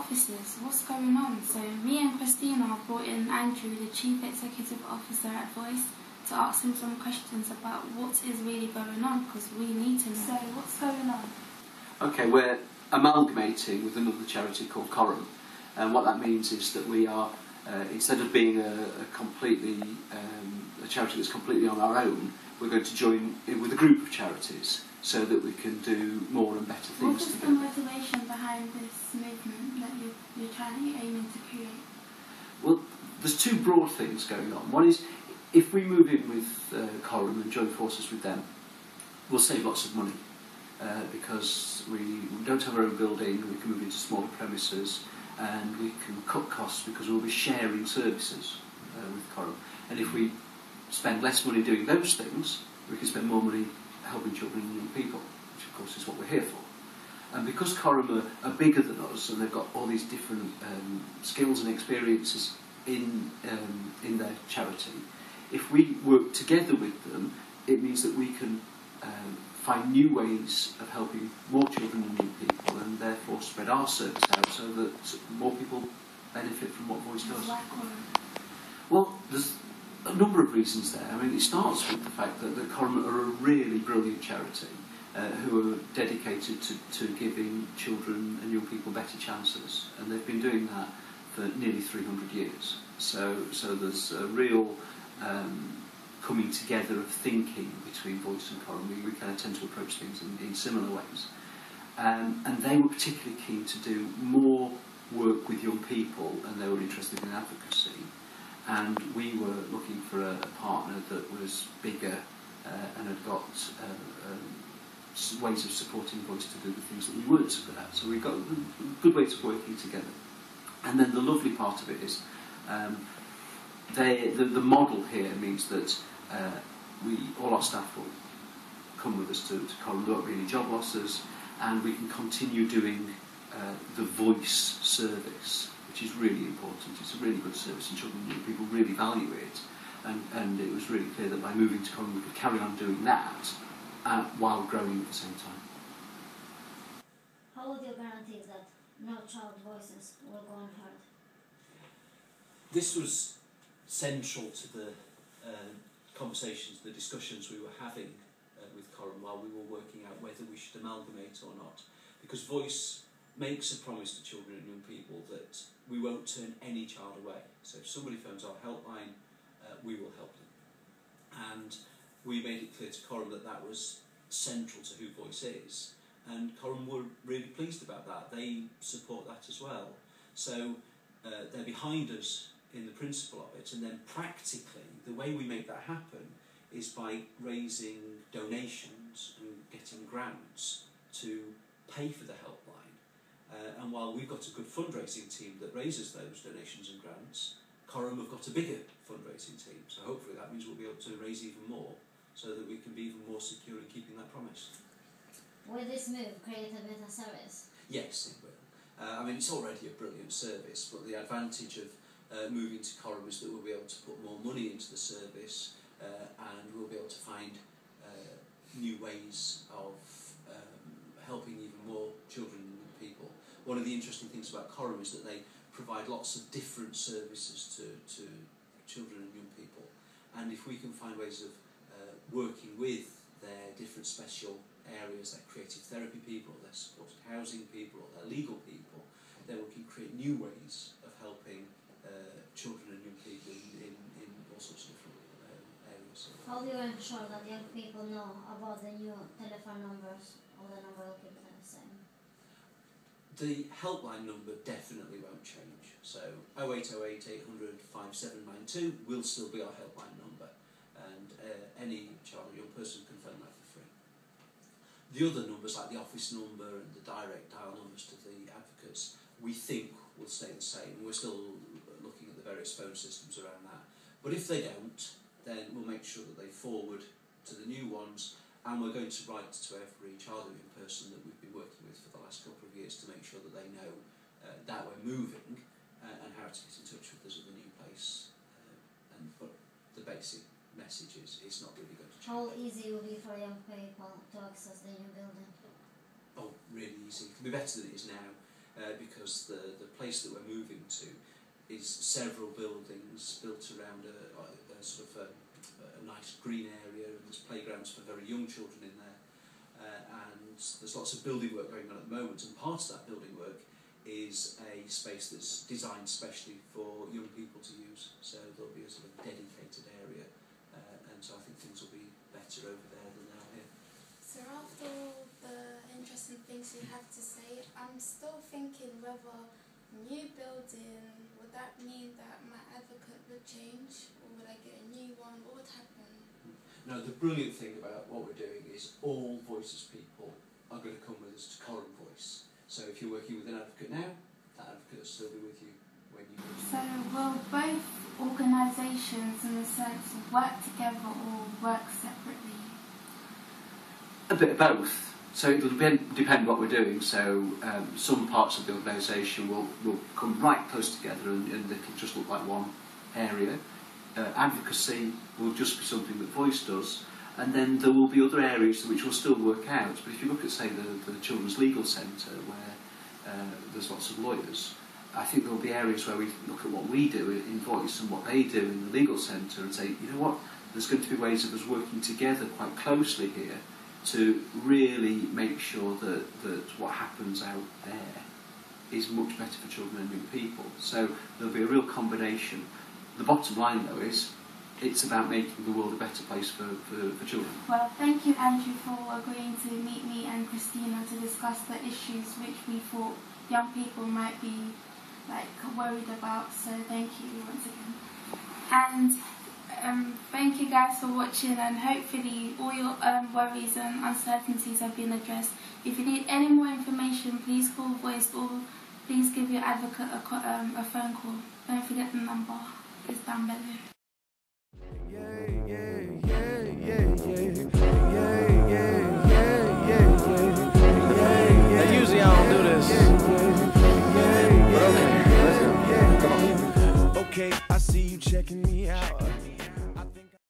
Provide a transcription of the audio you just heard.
officers, what's going on? So me and Christina have brought in Andrew, the Chief Executive Officer at Voice, to ask him some questions about what is really going on, because we need to know. So what's going on? Okay, we're amalgamating with another charity called Coram, and what that means is that we are, instead of being a charity that's completely on our own, we're going to join in with a group of charities so that we can do more and better things together. What is the motivation behind this movement that you're aiming to create? Well, there's two broad things going on. One is, if we move in with Coram and join forces with them, we'll save lots of money because we don't have our own building, we can move into smaller premises, and we can cut costs because we'll be sharing services with Coram. And if we spend less money doing those things, we can spend more money helping children and young people, which of course is what we're here for. And because Coram are bigger than us and they've got all these different skills and experiences in their charity, if we work together with them, it means that we can find new ways of helping more children and young people, and therefore spread our service out so that more people benefit from what Voice does. Well, there's a number of reasons there. I mean, it starts with the fact that the Coram are a really brilliant charity who are dedicated to giving children and young people better chances, and they've been doing that for nearly 300 years. So there's a real coming together of thinking between Voice and Coram. We kind of tend to approach things in similar ways. And they were particularly keen to do more work with young people, and they were interested in advocacy. And we were looking for a partner that was bigger and had got ways of supporting Voice to do the things that we weren't so good at. So we got good ways of working together. And then the lovely part of it is the model here means that all our staff will come with us to Coram. There won't be any job losses, and we can continue doing the Voice service, which is really important. It's a really good service, and children and young people really value it. And it was really clear that by moving to Coram we could carry on doing that while growing at the same time. How would you guarantee that no child voices will go unheard? This was central to the conversations, the discussions we were having with Coram while we were working out whether we should amalgamate or not. Because Voice makes a promise to children and young people that we won't turn any child away. So if somebody phones our helpline, we will help them. And we made it clear to Coram that that was central to who Voice is. And Coram were really pleased about that. They support that as well. So they're behind us in the principle of it, and then practically the way we make that happen is by raising donations and getting grants to pay for the helpline. And while we've got a good fundraising team that raises those donations and grants, Coram have got a bigger fundraising team, so hopefully that means we'll be able to raise even more so that we can be even more secure in keeping that promise. Will this move create a better service? Yes, it will. I mean, it's already a brilliant service, but the advantage of moving to Coram is that we'll be able to put more money into the service, and we'll be able to find new ways of helping even more children and young people. One of the interesting things about Coram is that they provide lots of different services to children and young people, and if we can find ways of working with their different special areas, like creative therapy people, their supported housing people, or their legal people, then we can create new ways of helping children and young people in all sorts of different areas. How do you ensure that young people know about the new telephone numbers, or the number will keep them the same? The helpline number definitely won't change. So 0808 800 5792 will still be our helpline number, and any child or young person can phone that for free. The other numbers, like the office number and the direct dial numbers to the advocates, we think will stay the same. We're still looking at the various phone systems around that. But if they don't, then we'll make sure that they forward to the new ones, and we're going to write to every child or young person that we've been working with for the last couple of years to make sure that they know that we're moving and how to get in touch with us at the new place. But the basic message is it's not really going to change. How easy will it be for young people to access the new building? Oh, really easy. It can be better than it is now. because the place that we're moving to is several buildings built around a sort of a nice green area, and there's playgrounds for very young children in there, and there's lots of building work going on at the moment, and part of that building work is a space that's designed specially for young people to use, so there'll be a sort of dedicated area, and so I think things will be better over there than they are here. So after all the interesting things you have to say, I'm still thinking whether new building, would that mean that my advocate would change, or would I get a new one? What would happen? No, the brilliant thing about what we're doing is all Voices people are going to come with us to Coram Voice. So if you're working with an advocate now, that advocate will still be with you when you move. So will both organisations, in a sense, work together or work separately? A bit of both. So it'll depend what we're doing. So some parts of the organisation will come right close together and they can just look like one area. Advocacy will just be something that Voice does, and then there will be other areas which will still work out. But if you look at, say, the Children's Legal Centre, where there's lots of lawyers, I think there will be areas where we look at what we do in Voice and what they do in the Legal Centre and say, you know what, there's going to be ways of us working together quite closely here to really make sure that what happens out there is much better for children and young people. So there'll be a real combination. The bottom line, though, is it's about making the world a better place for children. Well, thank you, Andrew, for agreeing to meet me and Christina to discuss the issues which we thought young people might be worried about. So thank you once again. And thank you guys for watching, and hopefully all your worries and uncertainties have been addressed. If you need any more information, please call Voice or please give your advocate a phone call. Don't forget the number is down below.